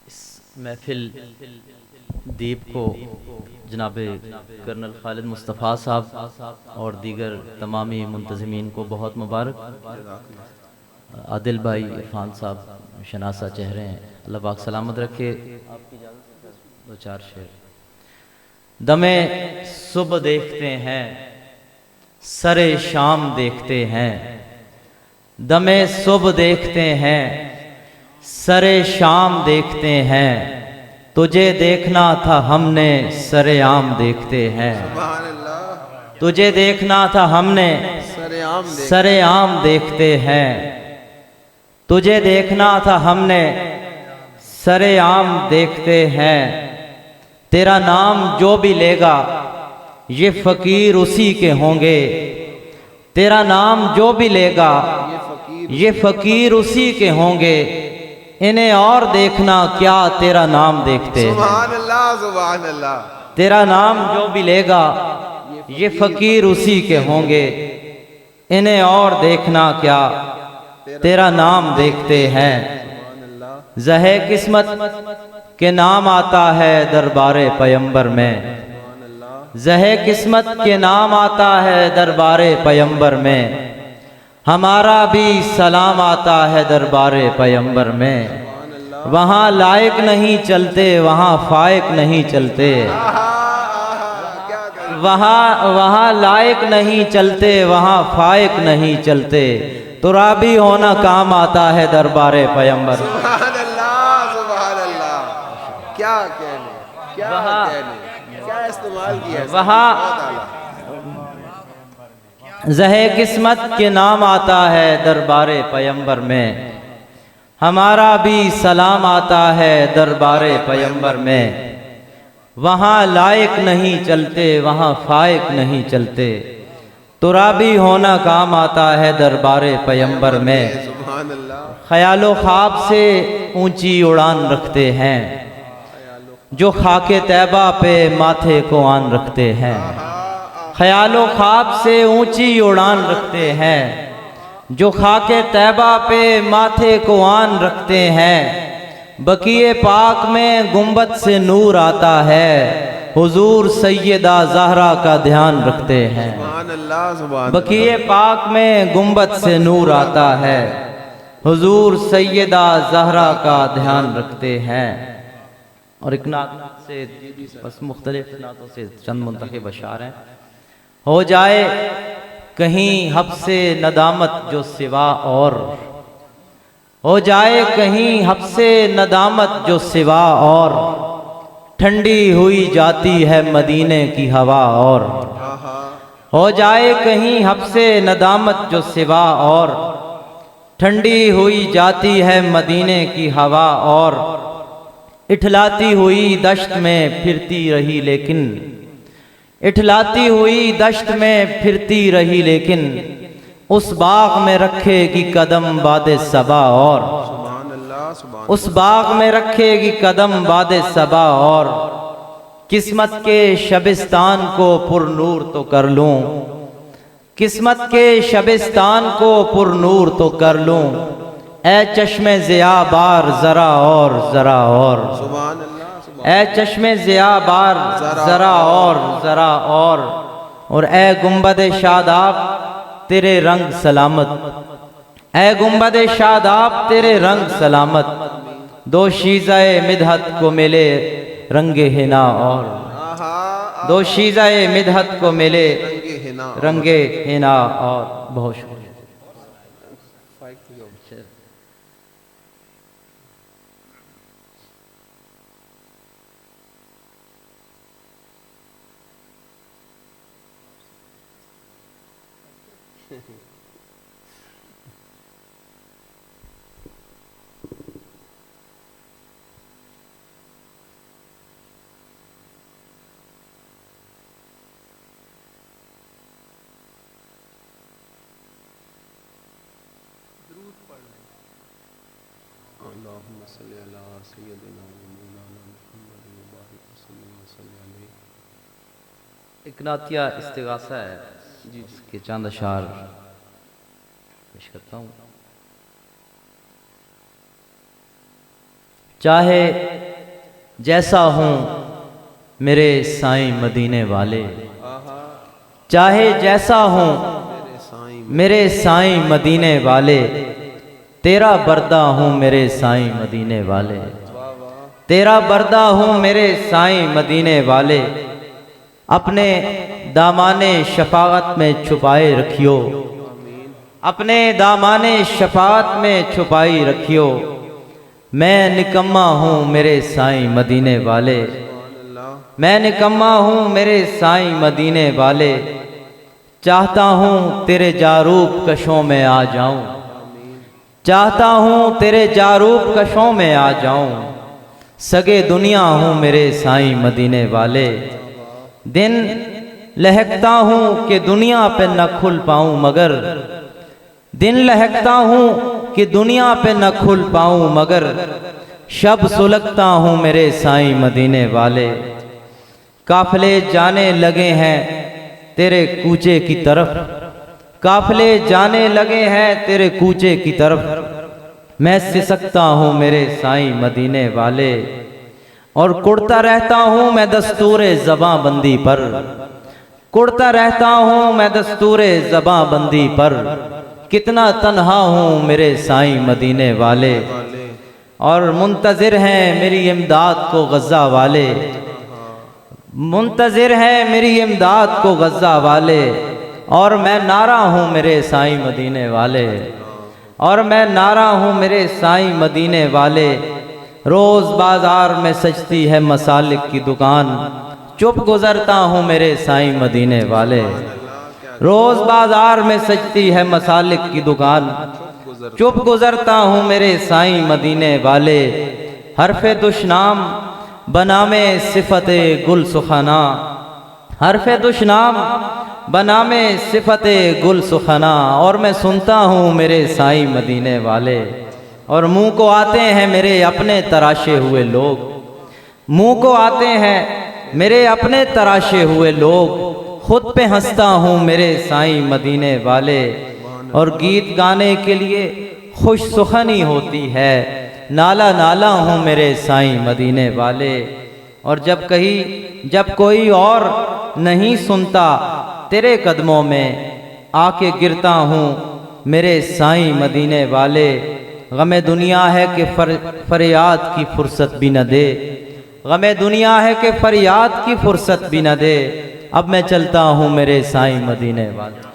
इस महफिल दीप को जनाब कर्नल खालिद मुस्तफ़ा साहब और दीगर तमामी मुंतज़मीन को बहुत मुबारक। आदिल भाई इरफान साहब शनासा चेहरे हैं, अल्लाह पाक सलामत रखे। आपकी इजाज़त से दो चार शेर। दमे सुबह देखते हैं, सरे शाम देखते हैं, दमे सुबह देखते हैं, सरे शाम देखते हैं, तुझे देखना था हमने सरे आम देखते हैं। तुझे देखना था हमने सरे आम देखते हैं, तुझे देखना था हमने सरे आम देखते हैं। तेरा नाम जो भी लेगा ये फ़कीर उसी के होंगे, तेरा नाम जो भी लेगा ये फ़कीर उसी के होंगे। इन्हें और देखना क्या तेरा नाम देखते हैं। सुभान अल्लाह, सुभान अल्लाह। तेरा नाम जो भी लेगा ये फ़कीर उसी के होंगे, इन्हें और देखना क्या तेरा नाम देखते हैं। ज़हे किस्मत के नाम आता है दरबारे पैगंबर में, ज़हे किस्मत के नाम आता है दरबारे पैगंबर में। हमारा भी सलाम आता है दरबारे पैगंबर में। वहाँ लायक नहीं चलते, वहाँ फायक नहीं चलते, वहाँ लायक नहीं चलते, वहाँ फायक नहीं चलते। तुराबी होना काम आता है दरबारे पैगंबर। सुभान अल्लाह, सुभान अल्लाह। क्या कहने, क्या कहने, क्या इस्तेमाल किया है। वहाँ ज़हे किस्मत के नाम आता है दरबारे पैगंबर में। हमारा भी सलाम आता है दरबारे पैगंबर में। वहाँ लायक नहीं चलते, वहाँ फायक नहीं चलते। तुराबी होना काम आता है दरबारे पैगंबर में। सुभान अल्लाह। ख्यालो ख्वाब से ऊंची उड़ान रखते हैं, जो खाके तैबा पे माथे को आन रखते हैं। ख्यालो ख्वाब से ऊंची उड़ान रखते हैं, जो खाके तैबा पे माथे को आन रखते हैं। बकीए पाक में गुंबद से नूर आता है, हुजूर सैयदा ज़हरा का ध्यान रखते हैं। सुभान अल्लाह, सुभान बकीए पाक में गुंबद से नूर आता है, हुजूर सैयदा ज़हरा का ध्यान रखते हैं। और एक नात से बस मुख्तलिफ नातों से चंद मुंतखब अशार हैं। हो जाए कहीं हब से नदामत जो सिवा और, हो जाए कहीं हब से नदामत जो सिवा और, ठंडी हुई जाती है मदीने की हवा और। हो जाए कहीं हब से नदामत जो सिवा और, ठंडी हुई जाती है मदीने की हवा और। इठलाती हुई दश्त में फिरती रही लेकिन, इठलाती हुई दश्त में फिरती रही लेकिन, उस बाग में रखेगी कदम बादे सबा और। सुभान अल्लाह, सुभान उस बाग में रखेगी कदम बादे सबा और। किस्मत के शबिस्तान को पुरनूर तो कर लूं, किस्मत के शबिस्तान को पुरनूर तो कर लूं। ए चश्मे ज़िया बार ज़रा और, ज़रा और। सुभान अल्लाह, सुभान ए चश्मे ज़िया बार ज़रा और, ज़रा और ए गुंबद शादाब तेरे रंग सलामत, ए गुंबद शादाब तेरे रंग सलामत। दो शीज़ाए मिदहत को मिले रंगे हिना और, दो शीज़ाए मिदहत को मिले रंगे हिना और। बहुत शुक्रिया। अल्लाहुम्मा सल्ली अला सय्यदिना व मौलाना मुहम्मद व बारिक वसल्लम व सल्ली अलैहि। एक नातिया इस्तिगासा है जिसके चंद अशार पेश करता हूँ। चाहे जैसा हूँ मेरे साईं मदीने वाले, आहा चाहे जैसा हूँ मेरे साईं मेरे साईं मदीने वाले, तेरा बर्दा हूँ मेरे साईं मदीने वाले, वाह वाह तेरा बर्दा हूँ मेरे साईं मदीने वाले। अपने दामाने शफाअत में छुपाए रखियो, आमीन अपने दामाने शफाअत में छुपाई रखियो। मैं निकम्मा हूँ मेरे साईं मदीने वाले, सुभान अल्लाह मैं निकम्मा हूँ मेरे साईं मदीने वाले। चाहता हूँ तेरे जारूब कशों में आ जाऊँ, आमीन चाहता हूँ तेरे जारूब कशों में आ जाऊँ। सगे दुनिया हूँ मेरे साईं मदीने वाले, दिन लहकता हूँ कि दुनिया पे न खुल पाऊँ मगर, दिन लहकता हूँ कि दुनिया पे न खुल पाऊँ मगर, शब सुलगता हूँ मेरे साईं मदीने वाले। काफिले जाने लगे हैं तेरे कूचे की तरफ, काफिले जाने लगे हैं तेरे कूचे की तरफ। मैं सिसकता हूँ मेरे साईं मदीने वाले, और कुड़ता रहता हूँ मैं दस्तूरे ज़बां बंदी पर, कुड़ता रहता हूँ मैं दस्तूरे ज़बां बंदी पर। कितना तन्हा हूँ मेरे साईं मदीने वाले, वाले और मुंतज़िर हैं मेरी इमदाद को गज़ा वाले, मुंतज़िर हैं मेरी इमदाद को गज़ा वाले। और मैं नारा हूँ मेरे साईं मदीने वाले, और मैं नारा हूँ मेरे साईं मदीने वाले। रोज़ बाज़ार में सजती है मसालिक की दुकान, चुप गुज़रता हूँ मेरे साईं मदीने वाले। रोज़ बाज़ार में सजती है मसालिक की दुकान, गुजर चुप गुज़रता हूँ मेरे साईं मदीने वाले। हरफ़े दुशनाम बनामे सिफ़ते गुल सुखना, हरफ़े दुशनाम बनामे सिफ़ते गुल सुखना। और मैं सुनता हूँ मेरे साईं मदीने वाले, और मुँह को आते हैं मेरे अपने तराशे हुए लोग, मुँह को आते हैं मेरे अपने तराशे हुए लोग। खुद पे हंसता हूँ मेरे साईं मदीने वाले, और गीत गाने के लिए खुश सुखनी होती है। नाला नाला हूँ मेरे साईं मदीने वाले, और जब कोई और नहीं सुनता तेरे कदमों में आके गिरता हूँ मेरे साईं मदीने वाले। गमे दुनिया है कि फरियाद की फुर्सत भी न दे, गमे दुनिया है कि फरियाद की फुर्सत भी न दे। अब मैं चलता हूँ मेरे साईं मदीने वाले।